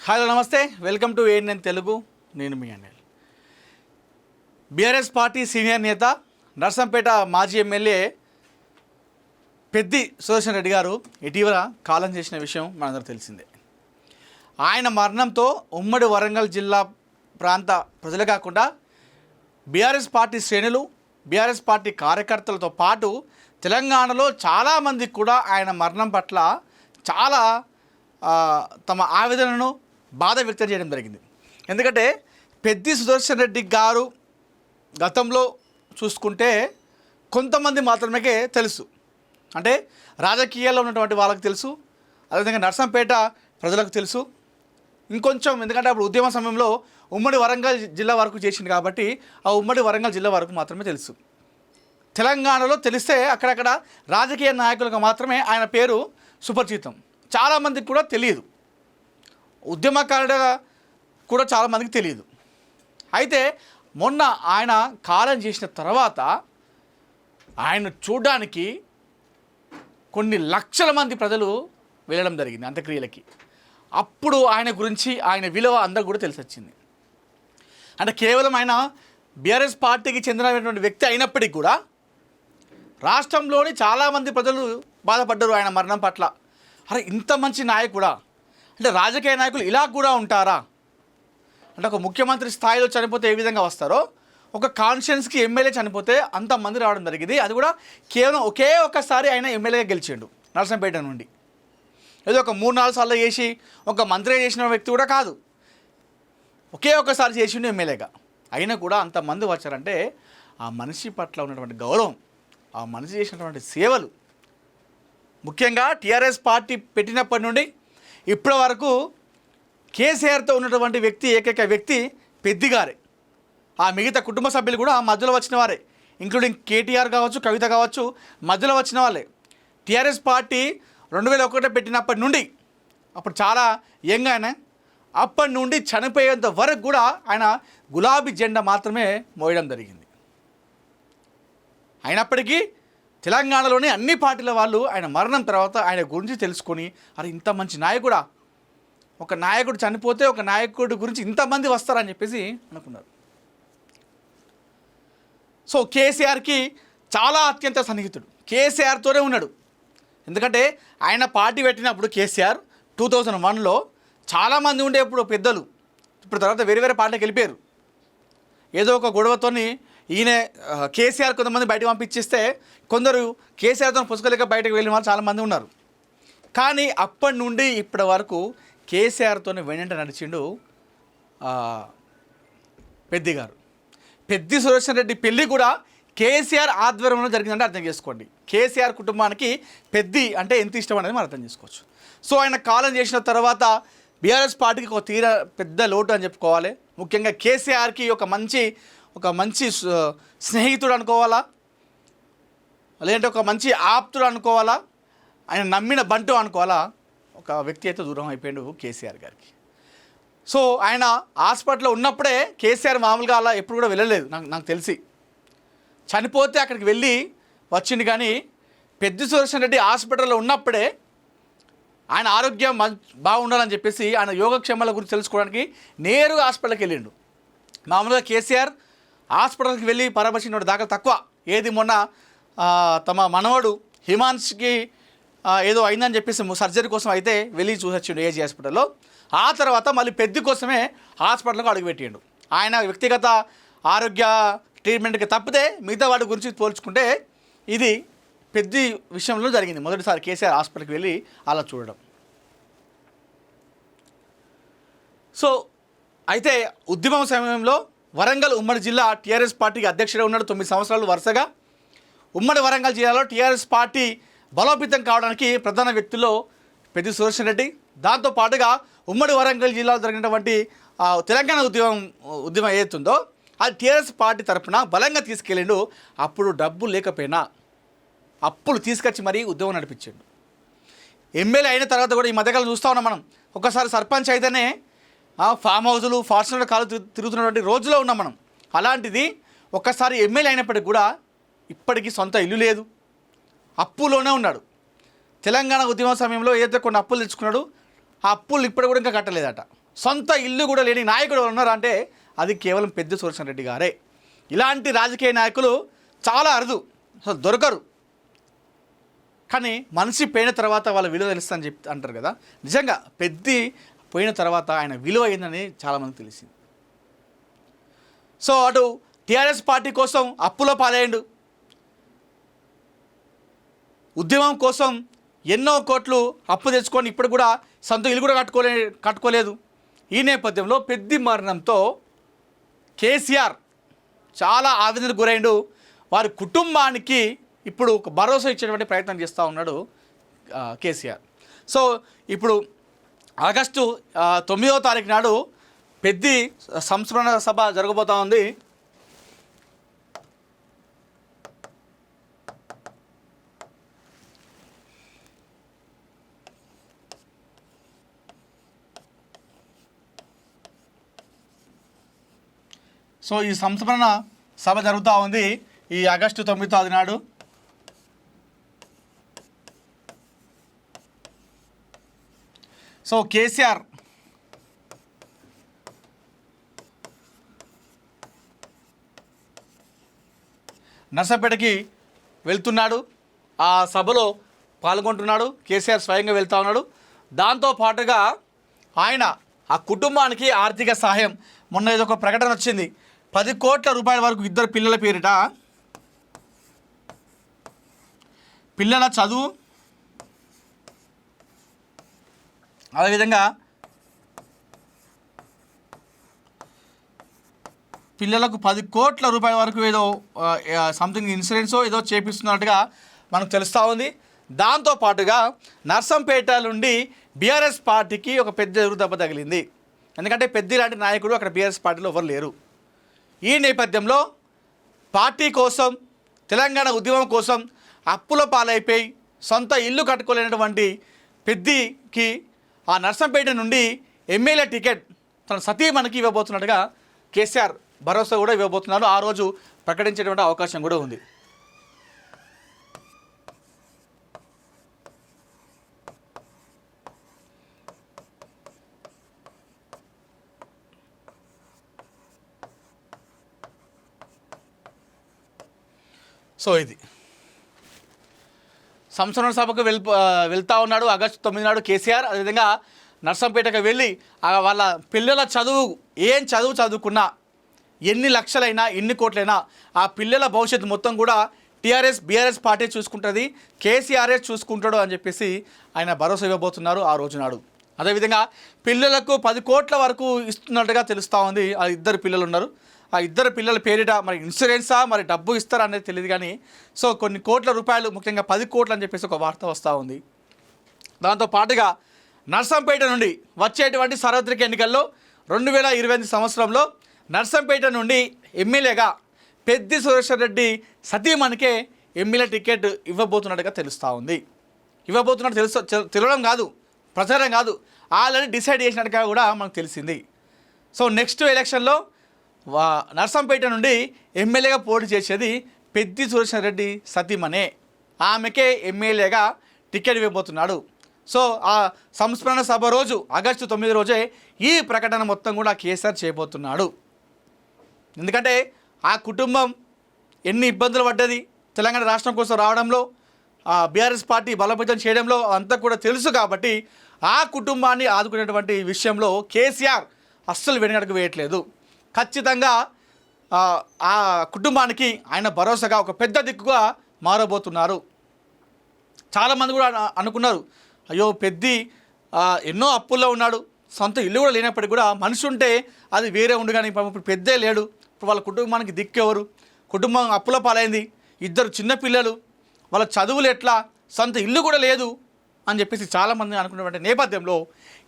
Hello నమస్తే, welcome to ANN Telugu. నేను మీ Anil. BRS party senior నేత నర్సంపేట మాజీ ఎమ్మెల్యే పెద్ది సుదర్శన్ రెడ్డి గారు ఇటీవల కాలం చేసిన విషయం మనందరూ తెలిసిందే. ఆయన మరణంతో ఉమ్మడి వరంగల్ జిల్లా ప్రాంత ప్రజలే కాకుండా బీఆర్ఎస్ పార్టీ శ్రేణులు, బీఆర్ఎస్ పార్టీ కార్యకర్తలతో పాటు తెలంగాణలో చాలామందికి కూడా ఆయన మరణం పట్ల చాలా తమ ఆవేదనను, బాధ వ్యక్తం చేయడం జరిగింది. ఎందుకంటే పెద్ది సుదర్శన్ రెడ్డి గారు గతంలో చూసుకుంటే కొంతమంది మాత్రమే తెలుసు. అంటే రాజకీయాల్లో ఉన్నటువంటి వాళ్ళకి తెలుసు, అదేవిధంగా నర్సంపేట ప్రజలకు తెలుసు. ఇంకొంచెం ఎందుకంటే అప్పుడు ఉద్యమ సమయంలో ఉమ్మడి వరంగల్ జిల్లా వరకు చేసింది కాబట్టి ఆ ఉమ్మడి వరంగల్ జిల్లా వరకు మాత్రమే తెలుసు. తెలంగాణలో తెలిస్తే అక్కడక్కడ రాజకీయ నాయకులకు మాత్రమే ఆయన పేరు సుపరిచితం. చాలామందికి కూడా తెలియదు, ఉద్యమకారుడుగా కూడా చాలామందికి తెలియదు. అయితే మొన్న ఆయన కాలం చేసిన తర్వాత ఆయన చూడడానికి కొన్ని లక్షల మంది ప్రజలు వెళ్ళడం జరిగింది అంత్యక్రియలకి. అప్పుడు ఆయన గురించి, ఆయన విలువ అందరూ కూడా తెలిసి వచ్చింది. అంటే కేవలం ఆయన బీఆర్ఎస్ పార్టీకి చెందినటువంటి వ్యక్తి అయినప్పటికీ కూడా రాష్ట్రంలోని చాలామంది ప్రజలు బాధపడ్డారు ఆయన మరణం పట్ల. అరే, ఇంత మంచి నాయకుడా, అంటే రాజకీయ నాయకులు ఇలా కూడా ఉంటారా? అంటే ఒక ముఖ్యమంత్రి స్థాయిలో చనిపోతే ఏ విధంగా వస్తారో, ఒక కాన్స్టిట్యున్సీకి ఎమ్మెల్యే చనిపోతే అంతమంది రావడం జరిగింది. అది కూడా కేవలం ఒకే ఒక్కసారి ఆయన ఎమ్మెల్యేగా గెలిచిండు నర్సంపేట నుండి. ఏదో ఒక 3-4 సార్లు చేసి ఒక మంత్రి చేసిన వ్యక్తి కూడా కాదు, ఒకే ఒక్కసారి చేసిండు ఎమ్మెల్యేగా. అయినా కూడా అంతమంది వచ్చారంటే ఆ మనిషి పట్ల ఉన్నటువంటి గౌరవం, ఆ మనిషి చేసినటువంటి సేవలు. ముఖ్యంగా టీఆర్ఎస్ పార్టీ పెట్టినప్పటి నుండి ఇప్పటి వరకు కేసీఆర్తో ఉన్నటువంటి వ్యక్తి, ఏకైక వ్యక్తి పెద్ది గారే. ఆ మిగతా కుటుంబ సభ్యులు కూడా మధ్యలో వచ్చిన వారే, ఇంక్లూడింగ్ కేటీఆర్ కావచ్చు, కవిత కావచ్చు, మధ్యలో వచ్చిన వాళ్ళే. టీఆర్ఎస్ పార్టీ 2001 పెట్టినప్పటి నుండి, అప్పుడు చాలా యంగ్ ఆయన, అప్పటి నుండి చనిపోయేంత వరకు కూడా ఆయన గులాబీ జెండా మాత్రమే మోయడం జరిగింది. అయినప్పటికీ తెలంగాణలోని అన్ని పార్టీల వాళ్ళు ఆయన మరణం తర్వాత ఆయన గురించి తెలుసుకొని, అరే ఇంత మంచి నాయకుడా, ఒక నాయకుడు చనిపోతే ఒక నాయకుడి గురించి ఇంతమంది వస్తారని చెప్పేసి అనుకున్నారు. సో కేసీఆర్కి చాలా అత్యంత సన్నిహితుడు, కేసీఆర్తోనే ఉన్నాడు. ఎందుకంటే ఆయన పార్టీ పెట్టినప్పుడు కేసీఆర్ 2001లో చాలామంది ఉండే ఇప్పుడు పెద్దలు, ఇప్పుడు తర్వాత వేరే వేరే పార్టీకి వెళ్ళిపోయారు. ఏదో ఒక గొడవతోని ఈయన కేసీఆర్ కొంతమంది బయటకు పంపించేస్తే కొందరు కేసీఆర్తో పుస్తకలేక బయటకు వెళ్ళిన వాళ్ళు చాలామంది ఉన్నారు. కానీ అప్పటి నుండి ఇప్పటి వరకు కేసీఆర్తోనే వెంట నడిచిండు పెద్ది గారు. పెద్ది సుదర్శన్ రెడ్డి పెళ్ళి కూడా కేసీఆర్ ఆధ్వర్యంలో జరిగిందంటే అర్థం చేసుకోండి. కేసీఆర్ కుటుంబానికి పెద్ది అంటే ఎంత ఇష్టం అనేది మనం అర్థం చేసుకోవచ్చు. సో ఆయన కాలం చేసిన తర్వాత బీఆర్ఎస్ పార్టీకి ఒక తీర పెద్ద లోటు అని చెప్పుకోవాలి. ముఖ్యంగా కేసీఆర్కి ఒక మంచి స్నేహితుడు అనుకోవాలా, లేదంటే ఒక మంచి ఆప్తుడు అనుకోవాలా, ఆయన నమ్మిన బంటు అనుకోవాలా, ఒక వ్యక్తి అయితే దూరం అయిపోయాడు కేసీఆర్ గారికి. సో ఆయన హాస్పిటల్లో ఉన్నప్పుడే కేసీఆర్ మామూలుగా అలా ఎప్పుడు కూడా వెళ్ళలేదు నాకు తెలిసి. చనిపోతే అక్కడికి వెళ్ళి వచ్చింది. కానీ పెద్ది సుదర్శన్ రెడ్డి హాస్పిటల్లో ఉన్నప్పుడే ఆయన ఆరోగ్యం బాగుండాలని చెప్పేసి ఆయన యోగక్షేమాల గురించి తెలుసుకోవడానికి నేరుగా హాస్పిటల్కి వెళ్ళిండు. మామూలుగా కేసీఆర్ హాస్పిటల్కి వెళ్ళి పరామర్శించిన దాఖలు తక్కువ. ఏది మొన్న తమ మనవడు హిమాన్స్కి ఏదో అయిందని చెప్పేసి సర్జరీ కోసం అయితే వెళ్ళి చూసొచ్చిండు ఏజీ హాస్పిటల్లో. ఆ తర్వాత మళ్ళీ పెద్ది కోసమే హాస్పిటల్కి అడుగుపెట్టిండు. ఆయన వ్యక్తిగత ఆరోగ్య ట్రీట్మెంట్కి తప్పితే మిగతా వాటి గురించి పోల్చుకుంటే ఇది పెద్ది విషయంలో జరిగింది. మొదటిసారి కేసీఆర్ హాస్పిటల్కి వెళ్ళి అలా చూడడం. సో అయితే ఉద్యమం సమయంలో వరంగల్ ఉమ్మడి జిల్లా టీఆర్ఎస్ పార్టీకి అధ్యక్షుడే ఉన్నాడు 9 సంవత్సరాలు వరుసగా. ఉమ్మడి వరంగల్ జిల్లాలో టీఆర్ఎస్ పార్టీ బలోపేతం కావడానికి ప్రధాన వ్యక్తుల్లో పెద్ది సుదర్శన్ రెడ్డి. దాంతోపాటుగా ఉమ్మడి వరంగల్ జిల్లాలో జరిగినటువంటి తెలంగాణ ఉద్యమం ఏదైతుందో అది టీఆర్ఎస్ పార్టీ తరఫున బలంగా తీసుకెళ్ళిండు. అప్పుడు డబ్బు లేకపోయినా అప్పులు తీసుకొచ్చి మరీ ఉద్యమం నడిపించాడు. ఎమ్మెల్యే అయిన తర్వాత కూడా ఈ మధ్యకాలం చూస్తూ ఉన్నాం మనం. ఒకసారి సర్పంచ్ అయితేనే ఫామ్ హౌజులు, ఫార్చునర్ కాలు తిరుగుతున్నటువంటి రోజులో ఉన్నాం మనం. అలాంటిది ఒక్కసారి ఎమ్మెల్యే అయినప్పటికీ కూడా ఇప్పటికీ సొంత ఇల్లు లేదు, అప్పులోనే ఉన్నాడు. తెలంగాణ ఉద్యమ సమయంలో ఏదైతే కొన్ని అప్పులు తెచ్చుకున్నాడు, ఆ అప్పులు ఇప్పుడు కూడా ఇంకా కట్టలేదట. సొంత ఇల్లు కూడా లేని నాయకుడు ఉన్నారంటే అది కేవలం పెద్ది సుదర్శన్ రెడ్డి గారే. ఇలాంటి రాజకీయ నాయకులు చాలా అరుదు, అసలు దొరకరు. కానీ మనిషి పోయిన తర్వాత వాళ్ళ విలువ తెలుస్తుందని అంటారు కదా, నిజంగా పెద్ది పోయిన తర్వాత ఆయన విలువ అయిందని చాలామందికి తెలిసింది. సో అటు టీఆర్ఎస్ పార్టీ కోసం అప్పులో పాలయ్యండు, ఉద్యమం కోసం ఎన్నో కోట్లు అప్పు తెచ్చుకొని ఇప్పుడు కూడా సొంత ఇల్లు కూడా కట్టుకోలేదు. ఈ నేపథ్యంలో పెద్ది మరణంతో కేసీఆర్ చాలా ఆవేదనకు గురైండు. వారి కుటుంబానికి ఇప్పుడు ఒక భరోసా ఇచ్చేటువంటి ప్రయత్నం చేస్తూ ఉన్నాడు కేసీఆర్. సో ఇప్పుడు ఆగస్టు 9వ తారీఖు నాడు పెద్ది సంస్మరణ సభ జరగబోతూ ఉంది. సో ఈ సంస్మరణ సభ జరుగుతూ ఉంది ఈ ఆగస్టు 9వ నాడు. సో కేసీఆర్ నర్సంపేటకి వెళ్తున్నాడు, ఆ సభలో పాల్గొంటున్నాడు. కేసీఆర్ స్వయంగా వెళ్తూ ఉన్నాడు. దాంతోపాటుగా ఆయన ఆ కుటుంబానికి ఆర్థిక సహాయం, మొన్న ఏదో ఒక ప్రకటన వచ్చింది, 10 కోట్ల రూపాయల వరకు ఇద్దరు పిల్లల పేరిట పిల్లల చదువు, అదేవిధంగా పిల్లలకు 10 కోట్ల రూపాయల వరకు ఏదో సంథింగ్ ఇన్సూరెన్సో ఏదో చేపిస్తున్నట్టుగా మనకు తెలుస్తూ ఉంది. దాంతోపాటుగా నర్సంపేట నుండి బీఆర్ఎస్ పార్టీకి ఒక పెద్ద ఎదురు దెబ్బ తగిలింది. ఎందుకంటే పెద్ది లాంటి నాయకుడు అక్కడ బీఆర్ఎస్ పార్టీలో ఎవరు లేరు. ఈ నేపథ్యంలో పార్టీ కోసం, తెలంగాణ ఉద్యమం కోసం అప్పుల పాలైపోయి సొంత ఇల్లు కట్టుకోలేనటువంటి పెద్దికి ఆ నర్సంపేట నుండి ఎమ్మెల్యే టికెట్ తన సతీమణికి ఇవ్వబోతున్నట్టుగా కేసీఆర్ భరోసా కూడా ఇవ్వబోతున్నారు. ఆ రోజు ప్రకటించేటువంటి అవకాశం కూడా ఉంది. సో ఇది సంస్మరణ సభకు వెళ్తూ ఉన్నాడు ఆగస్టు 9 నాడు కేసీఆర్. అదేవిధంగా నర్సంపేటకు వెళ్ళి వాళ్ళ పిల్లల చదువు, ఏం చదువుకున్నా, ఎన్ని లక్షలైనా ఎన్ని కోట్లైనా ఆ పిల్లల భవిష్యత్తు మొత్తం కూడా బీఆర్ఎస్ పార్టీ చూసుకుంటుంది, కేసీఆర్ఏ చూసుకుంటాడు అని చెప్పేసి ఆయన భరోసా ఇవ్వబోతున్నారు ఆ రోజు నాడు. అదేవిధంగా పిల్లలకు 10 కోట్ల వరకు ఇస్తున్నట్టుగా తెలుస్తూ ఉంది. ఆ ఇద్దరు పిల్లలు ఉన్నారు. ఆ ఇద్దరు పిల్లల పేరిట మరి ఇన్సూరెన్సా మరి డబ్బు ఇస్తారా అనేది తెలియదు. కానీ సో కొన్ని కోట్ల రూపాయలు, ముఖ్యంగా 10 కోట్లు అని చెప్పేసి ఒక వార్త వస్తూ ఉంది. దాంతోపాటుగా నర్సంపేట నుండి వచ్చేటువంటి సార్వత్రిక ఎన్నికల్లో 2028 సంవత్సరంలో నర్సంపేట నుండి ఎమ్మెల్యేగా పెద్ది సుదర్శన్ రెడ్డి సతీమణికే ఎమ్మెల్యే టికెట్ ఇవ్వబోతున్నట్టుగా తెలుస్తూ ఉంది. ఇవ్వబోతున్నట్టు తెలియడం కాదు, ప్రచారం కాదు, ఆల్రెడీ డిసైడ్ చేసినట్టుగా కూడా మనకు తెలిసింది. సో నెక్స్ట్ ఎలక్షన్లో నర్సంపేట నుండి ఎమ్మెల్యేగా పోటీ చేసేది పెద్ది సుదర్శన్ రెడ్డి సతీమణే. ఆమెకే ఎమ్మెల్యేగా టికెట్ ఇవ్వబోతున్నాడు. సో ఆ సంస్మరణ సభ రోజు ఆగస్టు 9 రోజే ఈ ప్రకటన మొత్తం కూడా కేసీఆర్ చేయబోతున్నాడు. ఎందుకంటే ఆ కుటుంబం ఎన్ని ఇబ్బందులు పడ్డది తెలంగాణ రాష్ట్రం కోసం రావడంలో, బీఆర్ఎస్ పార్టీ బలోపేతం చేయడంలో అంతా కూడా తెలుసు. కాబట్టి ఆ కుటుంబాన్ని ఆదుకునేటువంటి విషయంలో కేసీఆర్ అస్సలు వెనుకడుగు వేయట్లేదు. ఖచ్చితంగా ఆ కుటుంబానికి ఆయన భరోసాగా ఒక పెద్ద దిక్కుగా మారబోతున్నారు. చాలామంది కూడా అనుకున్నారు, అయ్యో పెద్ది ఎన్నో అప్పుల్లో ఉన్నాడు, సొంత ఇల్లు కూడా లేనప్పటికీ కూడా మనిషి ఉంటే అది వేరే ఉండు, కానీ ఇప్పుడు పెద్దే లేడు, ఇప్పుడు వాళ్ళ కుటుంబానికి దిక్కెవరు, కుటుంబం అప్పుల పాలైంది, ఇద్దరు చిన్నపిల్లలు, వాళ్ళ చదువులు ఎట్లా, సొంత ఇల్లు కూడా లేదు అని చెప్పేసి చాలామంది అనుకున్నటువంటి నేపథ్యంలో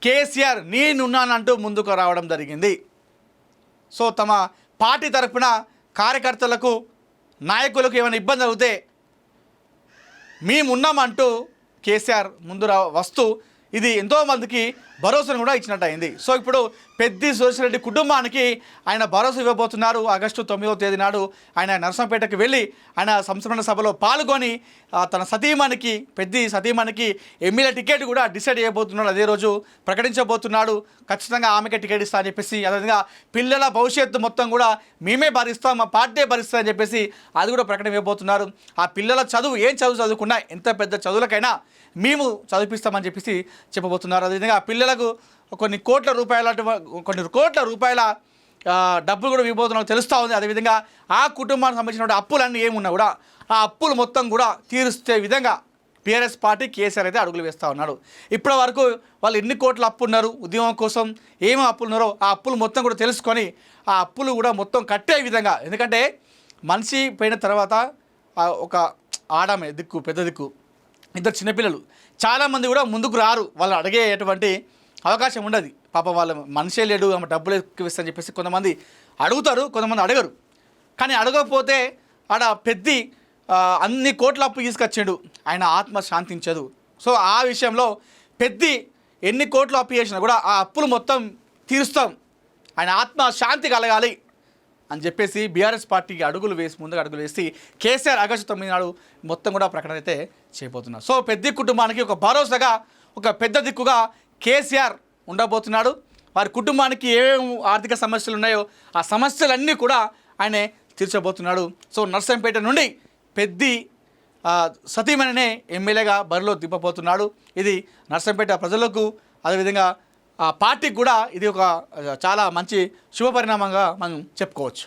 కేసీఆర్ నేనున్నానంటూ ముందుకు రావడం జరిగింది. సో తమ పార్టీ తరఫున కార్యకర్తలకు, నాయకులకు ఏమైనా ఇబ్బంది అవుతే మేమున్నామంటూ కేసీఆర్ వస్తూ ఇది ఎంతోమందికి భరోసాను కూడా ఇచ్చినట్టు అయింది. సో ఇప్పుడు పెద్ది సురేష్ రెడ్డి కుటుంబానికి ఆయన భరోసా ఇవ్వబోతున్నారు. ఆగస్టు 9వ తేదీ నాడు ఆయన నరసంపేటకి వెళ్ళి ఆయన సంస్మరణ సభలో పాల్గొని తన సతీమణికి పెద్ది సతీమణికి ఎమ్మెల్యే టికెట్ కూడా డిసైడ్ చేయబోతున్నాడు. అదే రోజు ప్రకటించబోతున్నాడు. ఖచ్చితంగా ఆమెకే టికెట్ ఇస్తా అని చెప్పేసి, అదేవిధంగా పిల్లల భవిష్యత్తు మొత్తం కూడా మేమే భరిస్తాం, మా పార్టీ భరిస్తా అని చెప్పేసి అది కూడా ప్రకటన ఇవ్వబోతున్నారు. ఆ పిల్లల చదువు ఏం చదువుకున్నా ఎంత పెద్ద చదువులకైనా మేము చదివిస్తామని చెప్పేసి చెప్పబోతున్నారు. అదేవిధంగా ఆ పిల్లలకు కొన్ని కోట్ల రూపాయల డబ్బులు కూడా ఇవ్వబోతున్నారు తెలుస్తూ ఉంది. అదేవిధంగా ఆ కుటుంబానికి సంబంధించిన అప్పులన్నీ ఏమున్నా కూడా ఆ అప్పులు మొత్తం కూడా తీరుస్తే విధంగా టీఆర్ఎస్ పార్టీ కేసీఆర్ అయితే అడుగులు వేస్తూ ఉన్నాడు. ఇప్పటి వరకు వాళ్ళు ఎన్ని కోట్ల అప్పు ఉన్నారు, ఉద్యమం కోసం ఏమేమి అప్పులు ఉన్నారో ఆ అప్పులు మొత్తం కూడా తెలుసుకొని ఆ అప్పులు కూడా మొత్తం కట్టే విధంగా, ఎందుకంటే మనిషి పోయిన తర్వాత ఒక ఆడమే దిక్కు, పెద్ద దిక్కు, ఇద్దరు చిన్నపిల్లలు చాలామంది కూడా ముందుకు రారు. వాళ్ళు అడిగేటువంటి అవకాశం ఉండదు. పాపం వాళ్ళ మనిషే లేడు, ఆమె డబ్బులు ఎక్కువ ఇస్తా అని చెప్పేసి కొంతమంది అడుగుతారు, కొంతమంది అడగరు. కానీ అడగకపోతే ఆడ పెద్ది అన్ని కోట్ల అప్పు తీసుకొచ్చాడు, ఆయన ఆత్మ శాంతించదు. సో ఆ విషయంలో పెద్ది ఎన్ని కోట్లు అప్పు చేసినా కూడా ఆ అప్పులు మొత్తం తీరుస్తాం, ఆయన ఆత్మ శాంతి కలగాలి అని చెప్పేసి బీఆర్ఎస్ పార్టీకి ముందుగా అడుగులు వేసి కేసీఆర్ ఆగస్టు 9 నాడు మొత్తం కూడా ప్రకటన అయితే చేయబోతున్నారు. సో పెద్ది కుటుంబానికి ఒక భరోసాగా, ఒక పెద్ద దిక్కుగా కేసీఆర్ ఉండబోతున్నాడు. వారి కుటుంబానికి ఏమేమి ఆర్థిక సమస్యలు ఉన్నాయో ఆ సమస్యలన్నీ కూడా ఆయనే తీర్చబోతున్నాడు. సో నర్సంపేట నుండి పెద్ది సతీమణినే ఎమ్మెల్యేగా బరిలో దింపబోతున్నాడు. ఇది నర్సంపేట ప్రజలకు, అదేవిధంగా ఆ పార్టీకి కూడా ఇది ఒక చాలా మంచి శుభపరిణామంగా మనం చెప్పుకోవచ్చు.